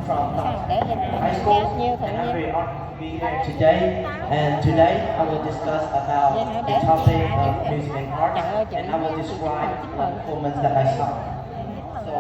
from high school, and I'm very honored to be here today. And today I will discuss about the topic of music and art, and I will describe the performance that I saw. So,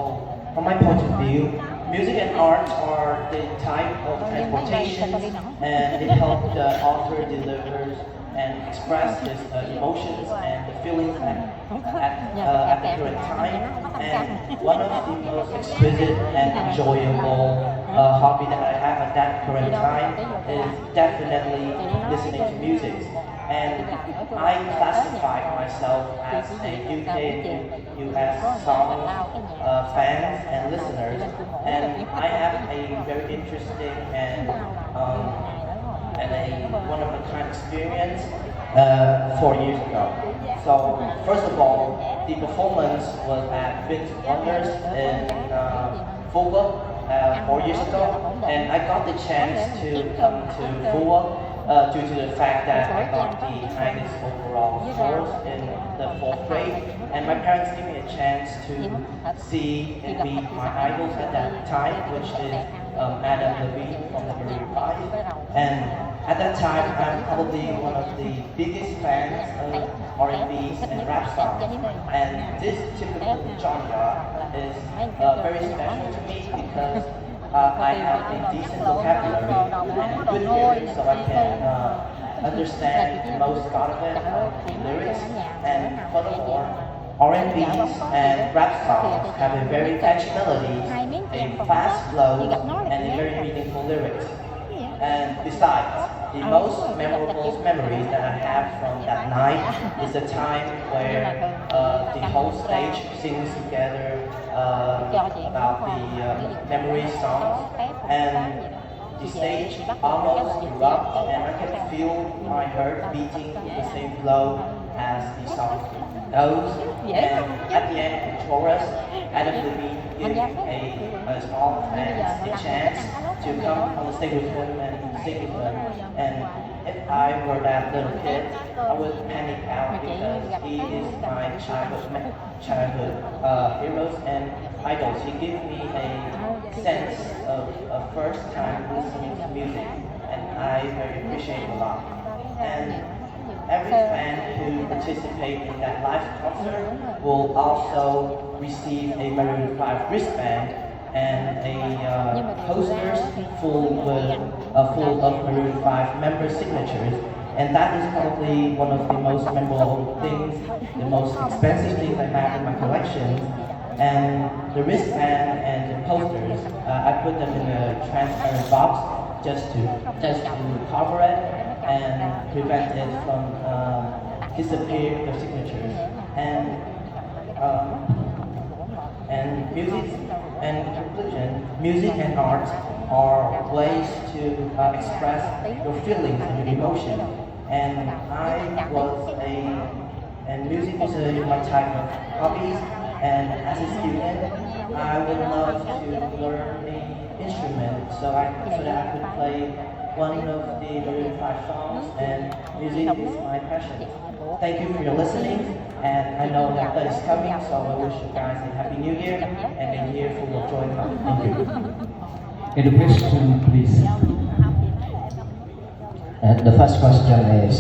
from my point of view, music and art are the type of transportation, and it helps the author deliver and express his emotions and the feelings at the current time. And one of the most exquisite and enjoyable hobby that I have at that current time is definitely listening to music. And I classify myself as a UK and US song fans and listeners, and I have a very interesting and a one-of-a-kind experience 4 years ago. So first of all, the performance was at Biện Wonders in Fuwa 4 years ago, and I got the chance to come to Fuwa due to the fact that I got the highest overall scores in the 4th grade, and my parents gave me a chance to see and meet my idols at that time, which is Adam Levine from the Maroon 5. And at that time, I'm probably one of the biggest fans of R&B's and rap songs. And this typical genre is very special to me because I have a decent vocabulary and good hearing, so I can understand most part of it, the lyrics. And furthermore, R&B's and rap songs have a very catchy melody, a fast flow, and a very meaningful lyrics. And besides, the most memorable memories that I have from that night is the time where the whole stage sings together about the memory songs, and the stage almost erupted, and I could feel my heart beating in the same flow as the song goes. And at the end of the chorus, Adam Levine gave a small fans the chance to come on the stage with him and sing with him. And if I were that little kid, I would panic out because he is my childhood heroes and idols. He gave me a sense of a first time listening to music, and I very appreciate it a lot. And every fan who participates in that live concert will also receive a Maroon 5 wristband and a posters full of Maroon 5 member signatures. And that is probably one of the most memorable things, the most expensive things I have in my collection. And the wristband and the posters, I put them in a transparent box just to cover it and prevent it from disappearing the signatures. And music and conclusion, music and art are ways to express your feelings and your emotion. And music is my type of hobbies. And as a student, I would love to learn the instrument so that I could play one of the Maroon 5 songs, and music is my passion. Thank you for your listening, and I know that is coming, so I wish you guys a happy new year and a year full of joy. Thank you. Education, please. The first question is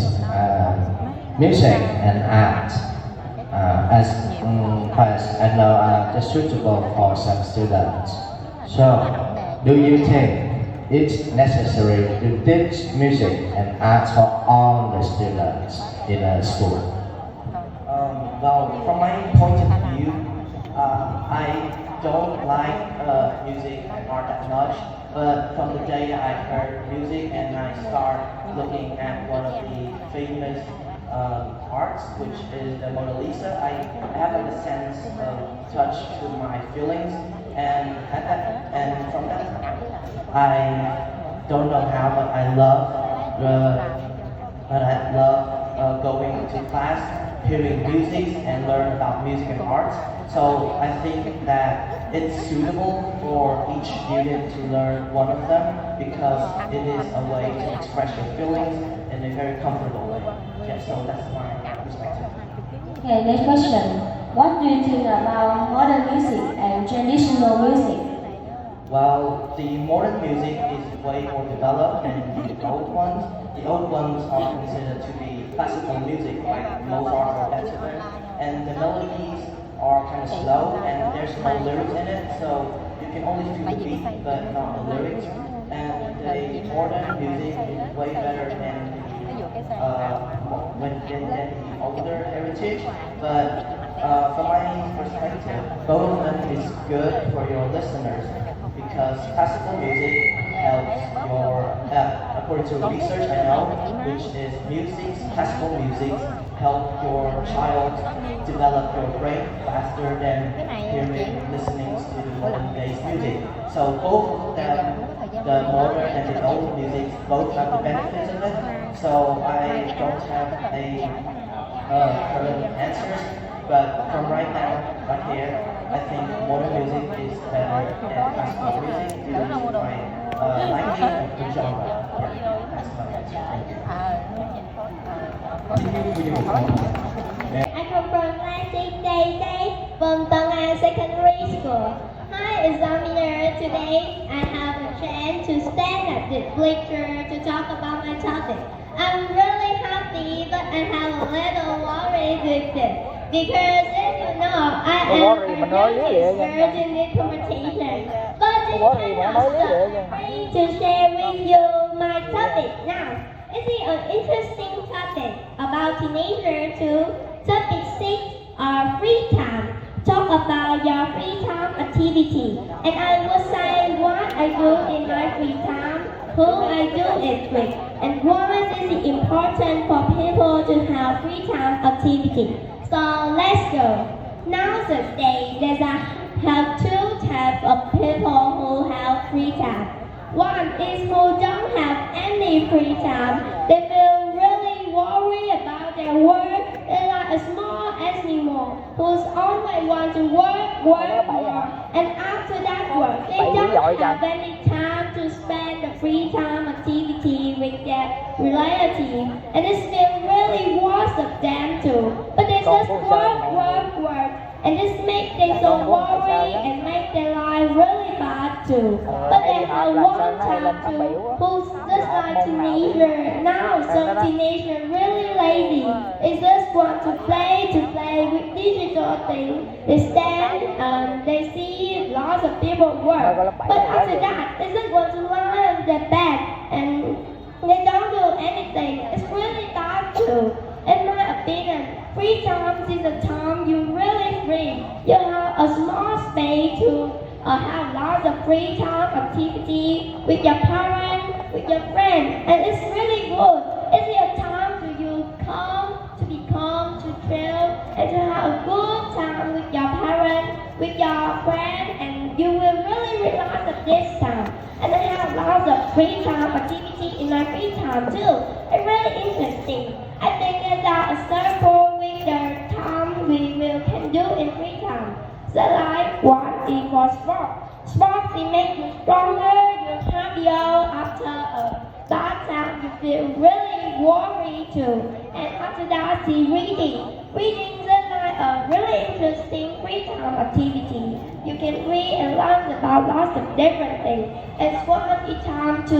music and art. As first, I know they're suitable for some students. So, do you think it's necessary to teach music and art for all the students in a school? Well, from my point of view, I don't like music and art that much, but from the day that I heard music and I start looking at one of the famous arts, which is the Mona Lisa, I have a sense of touch to my feelings, and from that, I don't know how, but I love going to class, hearing music, and learn about music and arts. So I think that it's suitable for each student to learn one of them because it is a way to express your feelings in a very comfortable way. Yeah, so that's my perspective. Okay, next question. What do you think about modern music and traditional music? While the modern music is way more developed than the old ones. The old ones are considered to be classical music like Mozart or Beethoven, and the melodies are kind of slow and there's no lyrics in it, so you can only feel the beat but not the lyrics. And the modern music is way better than the older heritage, but from my perspective, both of them is good for your listeners because classical music helps your, according to research I know, which is classical music help your child develop your brain faster than listening to modern day music. So both of them, the modern and the old music, both have the benefits of it. So I don't have a current answers, but from right now, right here, I think modern music is better than classical music due to my liking of the genre. Yeah, that's my answer. Thank you. I come from Classic Day from Tongan Secondary School. Hi, examiner. Today I have a chance to stand at the lecture to talk about my topic. I'm really happy, but I have a little worried with it. Because as you know, I am a young expert in this competition. But this cannot stop me to share with you my topic now. It is an interesting topic about teenagers too. Topic 6 are free time. Talk about your free time activity. And I will say what I do in my free time, who I do it with, and why is it important for people to have free time activity. So let's go. Nowadays, have two types of people who have free time. One is who don't have any free time. They feel really worried about their work. They're like a small animal who's always want to work more. And after that work, they don't have any time to spend the free time activity with their relative. And it feels really worse of them too. But they just work. And this makes them so worried and make their life really bad too. But they have one time too, who's just like teenager. Now some teenagers really lazy. They just want to play with digital things. They stand, they see lots of people work. But after that, they just want to lie on their bed and they don't do anything. It's really bad too. In my opinion, free time is a time you're really free. You have a small space to have lots of free time activity with your parents, with your friends, and it's really good. It's a time for you to be calm, to chill, and to have a good time with your parents, with your friends, and you will really relax at this time. And I have lots of free time activity in my free time too. It's really interesting. I think there's a circle with the time we can do in free time. So like 1 equals sport. Sports it makes you stronger, you're happier. After a bad time you feel really worried too. And after that the reading. Reading is like a really interesting free time activity. You can read and learn about lots of different things. It's quality time to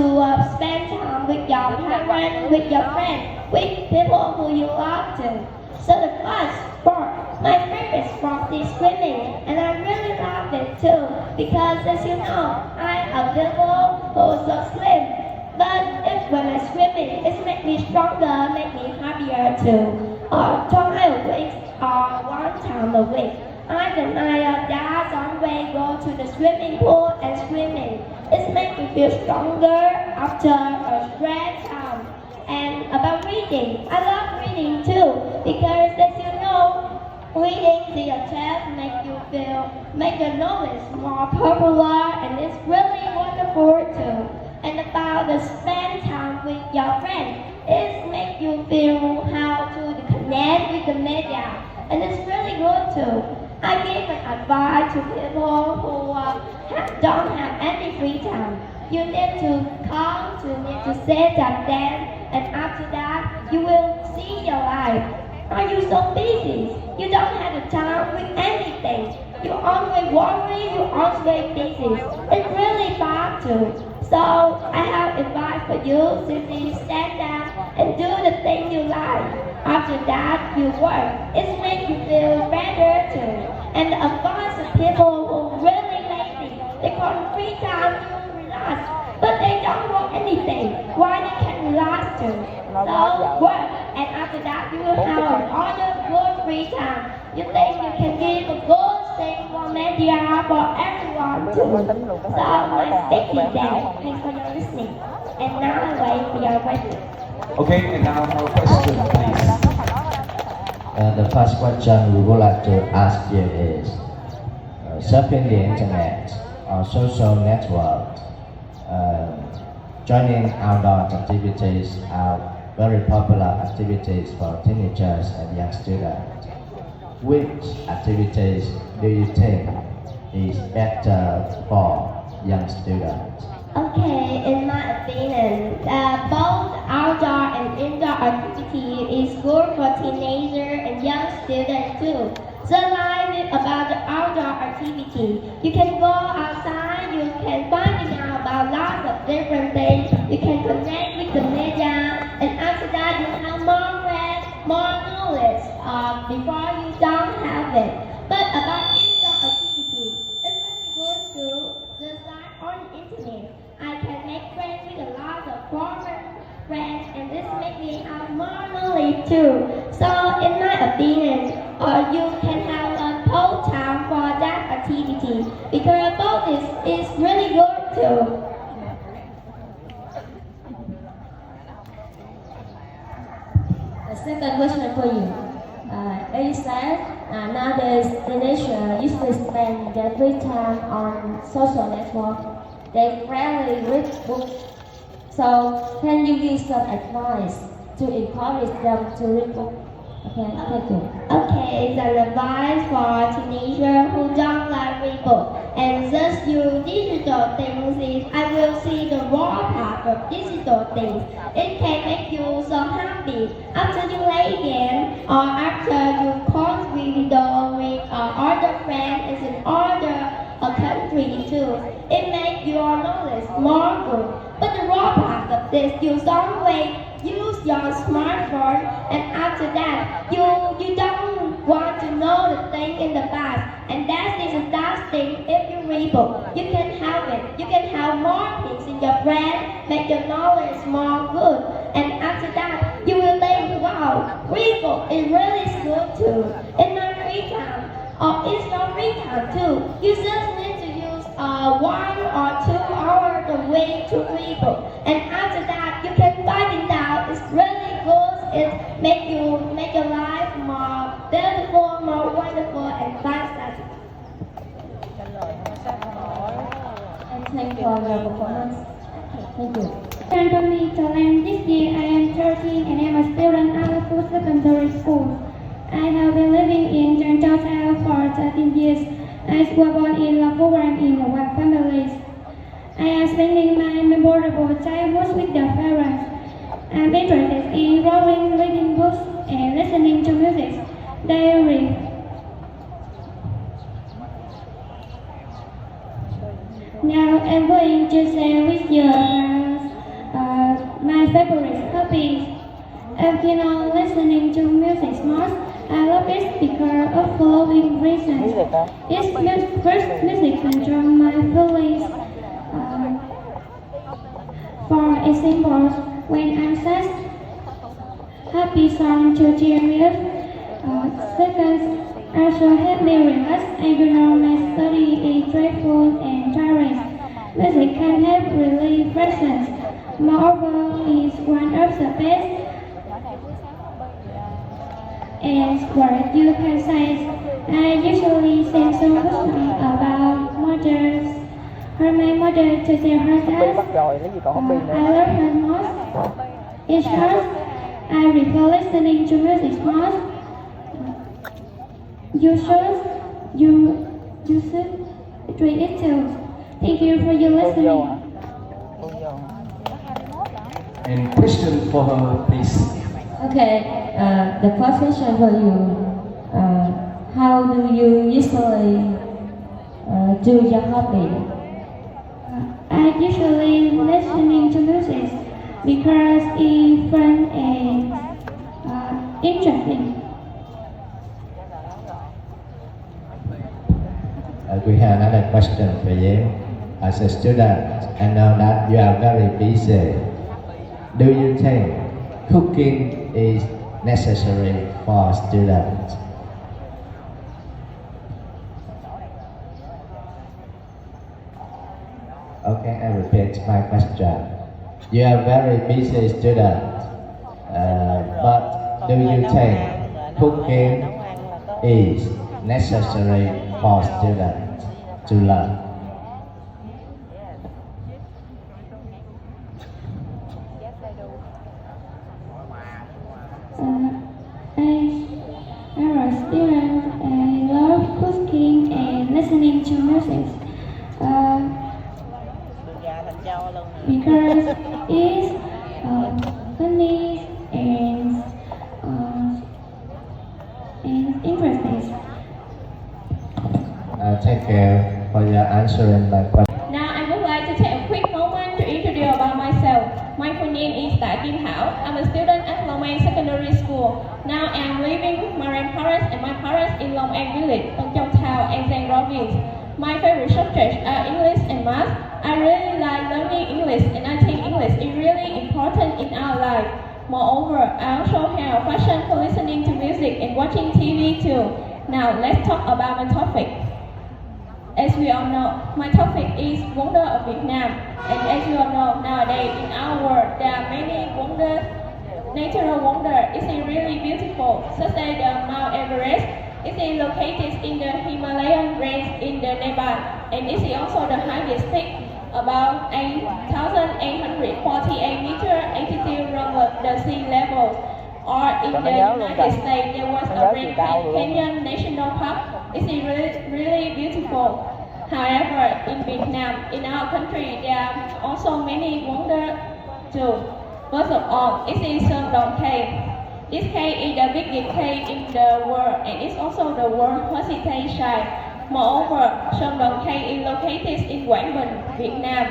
spend time with your parents, with your friends, with people who you love to. So the first sport, my favorite sport is swimming, and I really love it too because as you know, I'm a girl who's so slim. But when I swim it makes me stronger, makes me happier too. Twice a week or one time a week. I and my dad always go to the swimming pool and swimming. It makes me feel stronger after a stress time. And about reading, I love reading too because as you know, reading to yourself make your knowledge more popular and it's really wonderful too. And about the spend time with your friends, it makes you feel how to connect with the media and it's really good too. I give an advice to people who don't have any free time. You need to come, you need to sit at them, and after that, you will see your life. Are you so busy? You don't have the time with anything. you always worry, you always busy. It's really bad too. So I have advice for you. Simply stand down and do the thing you like. After that, you work. It makes you feel better too. And of course, the people who are really lazy, they call free time to relax, but they don't want anything. Why they can relax too? So work, and after that, you will have all your good free time. You think you can give a good thing for media for everyone too. So my sticky day. Thanks for your listening. And now I wait for your question. Okay, and now our question, please. The first question we would like to ask you is, surfing the internet or social network, joining outdoor activities are very popular activities for teenagers and young students. Which activities do you think is better for young students? Okay, in my opinion, both outdoor and indoor activity is good for teenagers and young students too. So like about the outdoor activity, you can go outside, you can find out about lots of different things, you can connect with the media, and after that you have more friends, more knowledge before you don't have it. But about indoor activity, it's really good too, just like on the internet. I can make friends with a lot of foreign friends, and this makes me have more knowledge too. So in my opinion, you can have both time for that activity because both is really good too. The second question for you. As you said, nowadays teenagers usually spend their free time on social network. They rarely read books. So, can you give some advice to encourage them to read books? Okay, thank you. Okay, the advice for teenagers who don't like read books and just use digital things is I will see the raw part of digital things. It can make you so happy after you play again or after you call video with other friends in other country too. It makes your knowledge more good. But the raw part of this, you always use your smartphone, and after that, you don't want to know the thing in the past. And that is the last thing. If you read book, you can have it. You can have more things in your brain, make your knowledge more good. And after that, you will think, wow, read book is really good too. In my free time, or it's your free time too. You just need to use 1 or 2 hours a week to read book. And after that, you can find it out. It's really good. It make your life more beautiful, more wonderful, and fantastic. And thank you for your performance. Thank you. Turn to me, Talent. This year I am 13 and I am a student at Alpha Secondary School. I have been living in Changchao for 13 years. I was born in Lafuran in one family. I am spending my memorable childhood with the parents. I am interested in drawing, reading books, and listening to music. Diary. Now I'm going to share with you my favorite hobbies. I'm keen on listening to music most. I love it because of following reasons. It's first music control my feelings. For example, when I'm sad, happy song to cheer me up. Second, also help me relax and you know my study is stressful and tiring. Music can help relieve presence. Moreover, it's one of the best. And what you can say, I usually sing songs about mothers. For my mother to tell her that I love her most. In short, I prefer listening to music most. You should treat it too. Thank you for your listening. And question for her, please. Okay, the first question for you. How do you usually do your hobby? I usually listening to music because it's fun and interesting. We have another question for you. As a student, I know that you are very busy. Do you think cooking is necessary for students? Okay, I repeat my question. You are very busy student, but do you think cooking is necessary for students to learn? I'm a student. I love cooking and listening to music because it's funny and interesting. Thank you for your answering my question. Now I would like to take a quick moment to introduce about myself. My full name is Kim Hảo. I'm a student at Long An Secondary School. Now I am living with my grandparents and my parents in Long An Village, Tân Châu Town, and Giang Province. My favorite subjects are English and math. I really like learning English, and I think English is really important in our life. Moreover, I also have a passion for listening to music and watching TV too. Now let's talk about my topic. As we all know, my topic is Wonder of Vietnam. And as you all know, nowadays in our world, there are many wonders, natural wonders. It's really beautiful, such as the Mount Everest. It is located in the Himalayan range in the Nepal, and it is also the highest peak, about 8,848 meter altitude from the sea level. Or in the United States, there was a Grand Canyon National Park. It is really beautiful. However, in Vietnam, in our country, there are also many wonders too. First of all, it is Sơn Đồng Cave. This cave is the biggest cave in the world, and it's also the world heritage site. Moreover, Sơn Đồng Cave is located in Quảng Bình, Vietnam.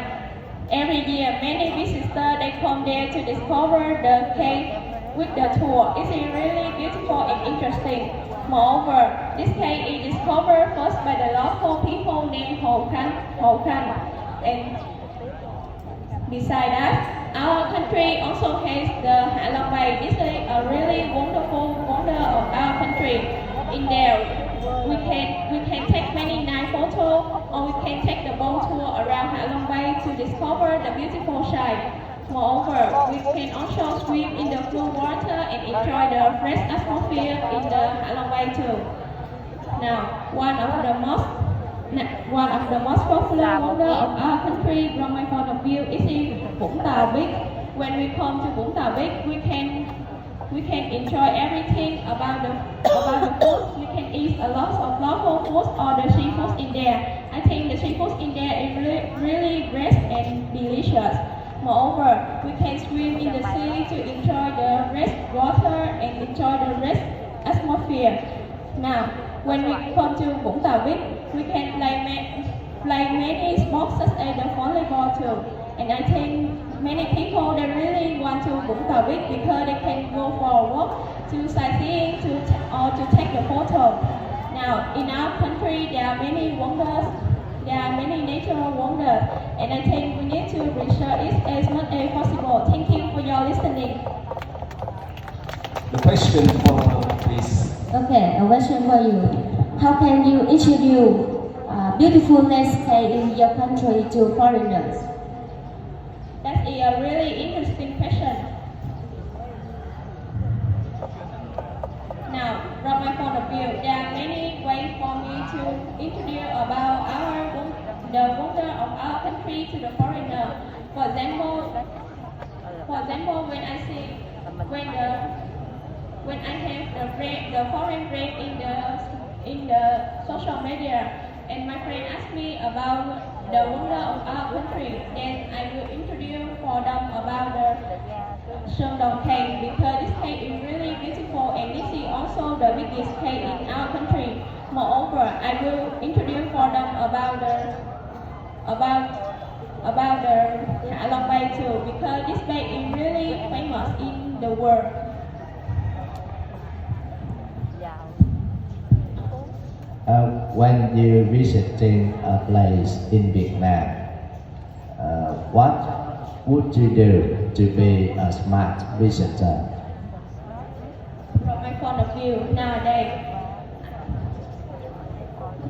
Every year, many visitors they come there to discover the cave with the tour. It's really beautiful and interesting. Moreover, this cave is discovered first by the local people named Hồ Khanh. And besides that, our country also has the Hạ Long Bay. This is a really wonderful wonder of our country. In there, we can take many nice photos, or we can take the boat tour around Hạ Long Bay to discover the beautiful site. Moreover, we can also swim in the blue water and enjoy the fresh atmosphere in the Hạ Long Bay too. Now, one of the most popular wonder of our country, from my point of view, is Vũng Tàu Beach. When we come to Vũng Tàu Beach, we can enjoy everything about the food. We can eat a lot of local food or the seafood in there. I think the seafood in there is really fresh and delicious. Moreover, we can swim in the sea to enjoy the fresh water and enjoy the fresh atmosphere. Now, when we come to Vũng Tàu Beach, we can play many sports such as the volleyball too. And I think many people they really want to Vũng Tàu Beach because they can go for a walk, to sightseeing, or to take the photo. Now, in our country, there are many wonders. There are many natural wonders, and I think we need to research it as much as possible. Thank you for your listening. The question for her, please. Okay, a question for you. How can you introduce beautiful landscape in your country to foreigners? That is a really interesting question. Now, from my point of view, there are many ways for me to introduce about the wonder of our country to the foreigner. For example, when I have the foreign friend in the social media, and my friend asked me about the wonder of our country, then I will introduce for them about the Sơn Đồng Cave, because this cave is really beautiful, and this is also the biggest cave in our country. Moreover, I will introduce for them about the Hạ Long Bay too, because this bay is really famous in the world. When you visiting a place in Vietnam, what would you do to be a smart visitor? From my point of view, nowadays,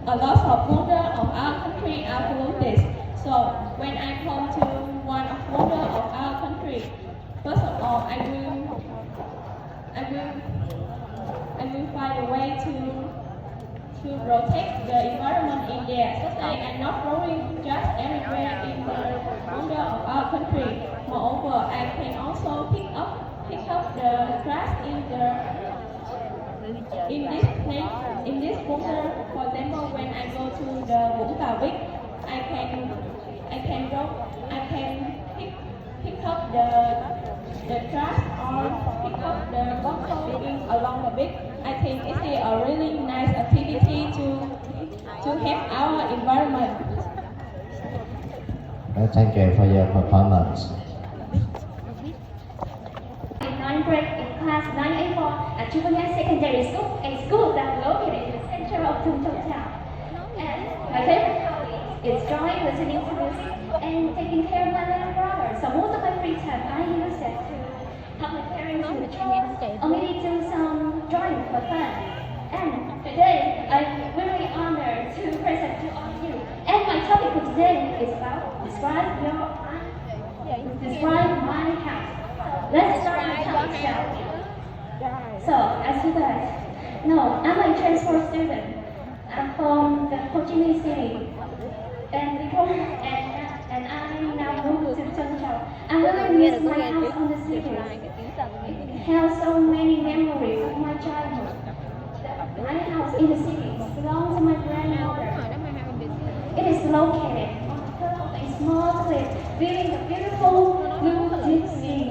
a lot of border of our country are polluted. So when I come to one of border of our country, first of all, I will find a way to protect the environment in there, so that I'm not throwing just everywhere in the border of our country. Moreover, I can also pick up the trash in this border. For example, when I go to the Vũng Tàu Beach, I can pick up the trash or pick up the bottle along the beach. I think it is a really nice activity to help our environment. Thank you for your performance. In ninth grade in class 9A4 at Juvenile Secondary School, a school that is located in the center of Tung Town. And my favorite hobby is drawing, listening to music, and taking care of my little brother. So most of my free time I use it to help my parents with chores, or maybe do some drawing for fun. And today I'm really honored to present to all of you. And my topic for today is about describe my house. Let's start with the topic, shall we? So, as you guys know, I'm a transport student. I'm from the Ho Chi Minh City. And I now moved to Chengchao. I really miss my house on the city. It has so many memories of my childhood. My house in the city belongs to my grandmother. It is located on the top of a small cliff, viewing the beautiful blue deep sea.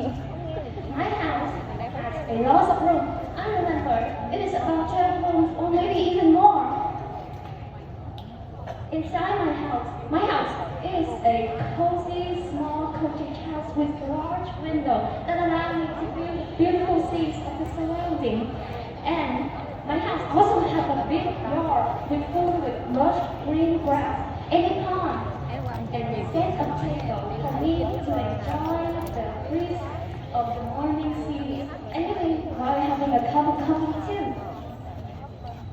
My house has a lot of room. I remember it is about 12 rooms or maybe even more. Inside my house is a cozy, small cottage house with large windows that allow me to view beautiful scenes of the surrounding. And my house also has a big yard filled with lush green grass and a pond, and a set of table for me to enjoy the breeze of the morning sea, and even while having a cup of coffee too.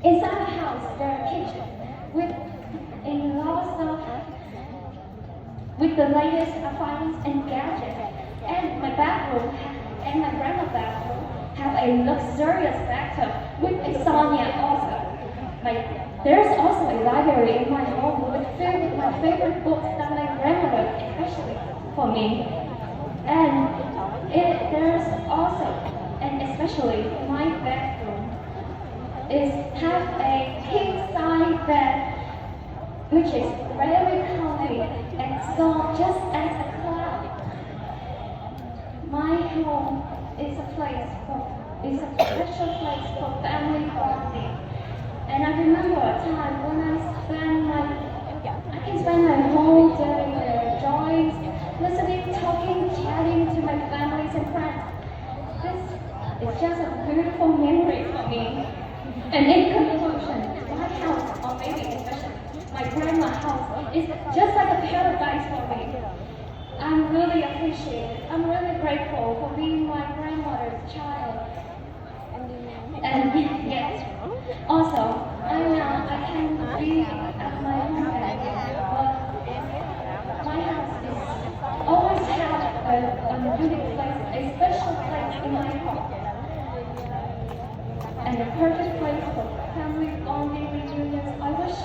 Inside the house, there are kitchen with the latest appliances and gadgets, and my bathroom and my grandma's bathroom have a luxurious bathtub with a sauna also. There's also a library in my home filled with my favorite books that my grandmother especially for me. And there's also, and especially my bedroom, have a king-size bed, which is very comfy and soft just as a cloud. My home is a special place for family bonding. And I remember a time when I can spend my whole day there, drawing, listening, talking, chatting to my families and friends. This is just a beautiful memory for me. And in conclusion, my house, or maybe especially my grandma's house, is just like a paradise for me. I'm really appreciated. I'm really grateful for being my grandmother's child. And yes, also, I can be at my home but my house is always have a unique place, a special place in my heart. And the perfect place for family bonding reunions. I wish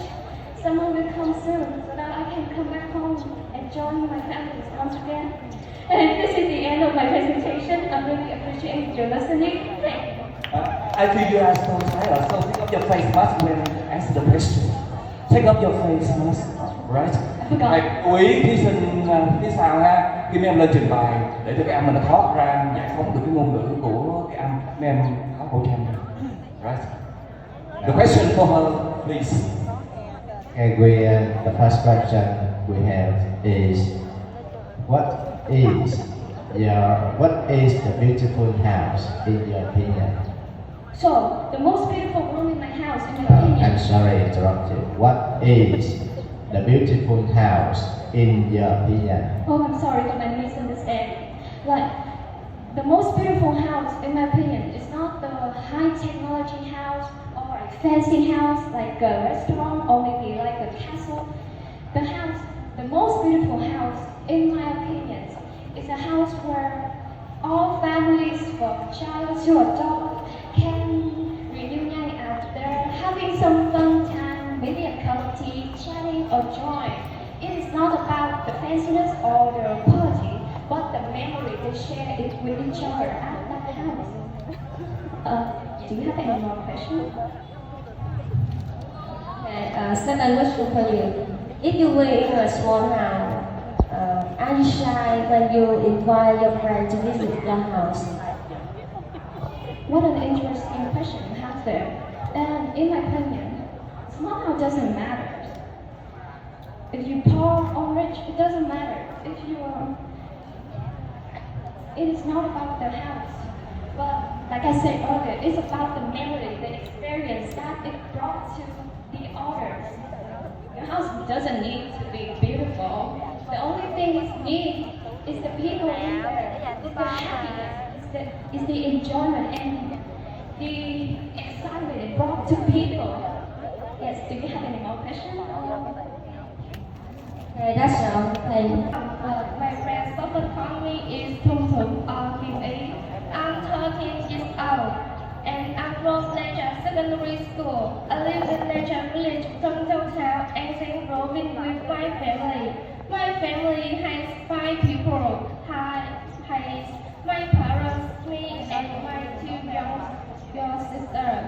someone will come soon so that I can come back home and join my family once again. And this is the end of my presentation. I really appreciate your listening. Thank you. I feel you are so tired, so take off your face mask when answer the question. Take off your face mask, right? Chú ý thí sinh phía sau ha, khi mấy em lên trình bày để cho các em mình thoát ra giải phóng được cái ngôn ngữ của cái âm, mấy em có khẩu trang, right? The question for her, please. Okay, the first question we have is what is the beautiful house in your opinion? So, the most beautiful room in my house, in my opinion. I'm sorry to interrupt you. What is the beautiful house in your opinion? Oh, I'm sorry for my misunderstanding. Like, the most beautiful house, in my opinion, is not the high technology house or a fancy house like a restaurant or maybe like a castle. The most beautiful house, in my opinion, is a house where all families from child to adult can reunite out there, having some fun time, maybe a cup of tea, chatting or joy. It is not about the fanciness or the quality, but the memory they share it with each other at that house. Do you have any more questions? Okay, second question for you. If you live in a small town, are you shy when you invite your friend to visit your house? What an interesting question you have there. And in my opinion, small town doesn't matter. If you poor or rich, it doesn't matter. It is not about the house. But like I said earlier, it's about the memory, the experience that it brought to the others. Your house doesn't need to be beautiful. The only thing it needs is the people in there, is the happiness, is the enjoyment and the excitement it brought to people. Yes, do you have any more questions? Okay, that's all. Thank you. My friend's favorite family is Hùng or biện. I'm 13 years old and I'm from Nature Secondary School. I live in Nature Village from downtown and St. Robin with my family. My family has 5 people. Has my parents, me, and my 2 young sisters.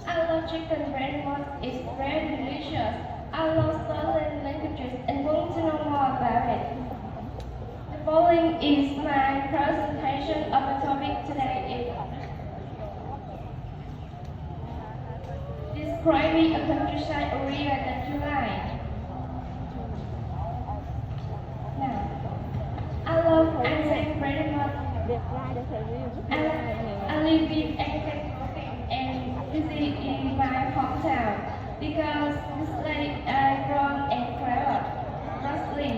I love chicken very much. It's very delicious. I love studying languages and want to know more about it. The following is my presentation of the topic today. Describing a countryside area that you like. Now, I love Anzac very much. I live in Anzac and visit in my hometown because this place I grown and grew up. Firstly,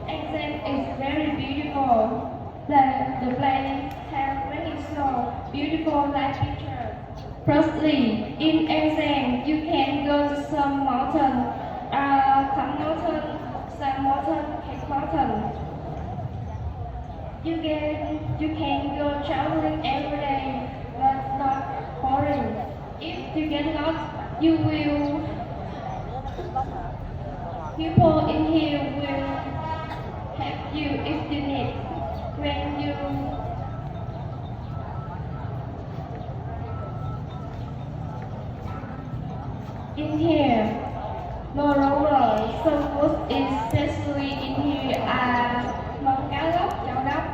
Anzac is very beautiful. The place has many so beautiful light pictures. Firstly, in Anzac you can go to some mountain, Thumb Mountain, Sun Mountain, Cape Mountain. You can go traveling every day, but not boring. If you get lost, you will. People in here will help you if you need. When you in here, moreover, some food especially in here are món cá lóc, cháo đắp,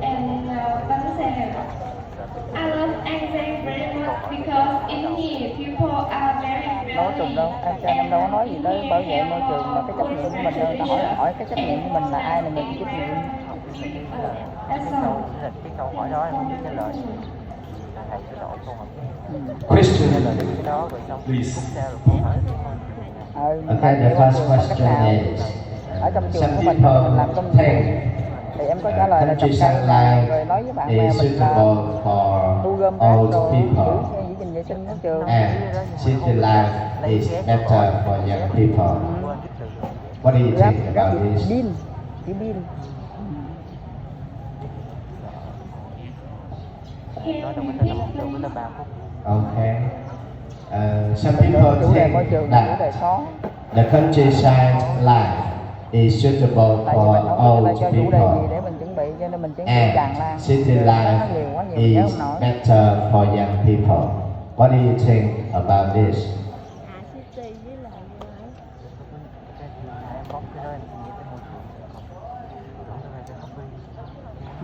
and bánh xèo. I love Anzac very much because in here people are very nói chung đâu, em đâu có nói gì tới bảo vệ môi trường mà cái trách nhiệm của mình đâu, ta hỏi cái trách nhiệm của mình là ai là người chịu trách nhiệm. Cái câu hỏi đó em không biết trả lời. Thầy sẽ đổ câu hỏi. Question, Cái đó rồi xong. please. Okay, the first question is, ở trong trường some của mình làm people công việc think thì em có trả lời là trồng countryside cây rồi nói với life bạn bè is mình là suitable for thu gom rác old rồi people, giữ gìn vệ sinh môi trường. and city life is better for young people. What do you Rác think rác about this? pin, chữ pin. Nói trong cái trường của lớp 3 phút. Okay. Some people Chủ đề môi think trường là chủ đề that khó. the countryside life is suitable Tại vì mình for không biết là old cho chủ đề gì people, để mình chuẩn bị cho nên mình chuẩn bị tràn lan. and city Nó life nhiều quá nhiều mình nhớ is không nổi. better for young people. What do you think about this? Em bóc cái đó em nghĩ tới môi trường.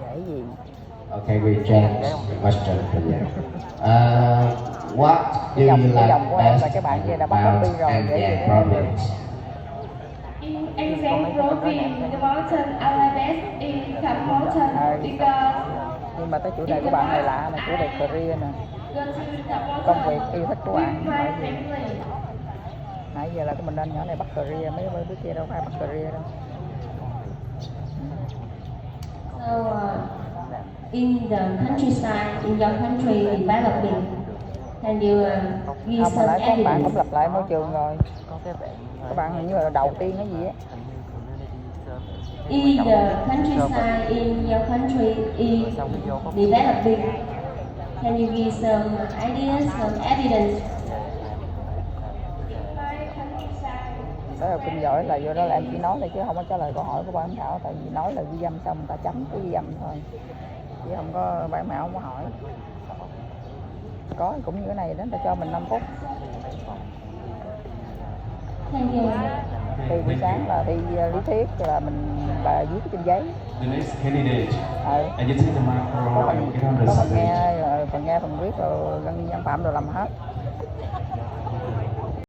Dễ gì? Okay, we change the question for you. What do you like best about Hanyang province? In exam province, the mountain I like best is the mountain because Nhưng mà cái chủ đề của bạn này lạ này, chủ đề career nè, công việc yêu thích của bạn. Nãy giờ là mình anh nhỏ này bắt career, mấy đứa kia đâu phải bắt career đâu. So, in the countryside, in your country developing, can you give Không, mà some nãy các bạn cũng evidence? lặp lại môi trường rồi. Các bạn hình như là đầu tiên cái gì á. In the countryside, in your country is developing, can you give some ideas, some evidence? Đó là kinh giỏi là vô đó là em chỉ nói thôi chứ không có trả lời câu hỏi của ban giám khảo, tại vì nói là ghi âm xong người ta chấm cái ghi âm thôi, chứ không có ban giám khảo không có hỏi. Có cũng như cái này đó, người ta cho mình 5 phút. Thank you. Thi buổi sáng là thi lý thuyết là mình bà viết trên giấy. The next candidate. And you take the microphone Có and get on the phần stage. nghe, phần viết rồi ghi âm phạm rồi làm hết.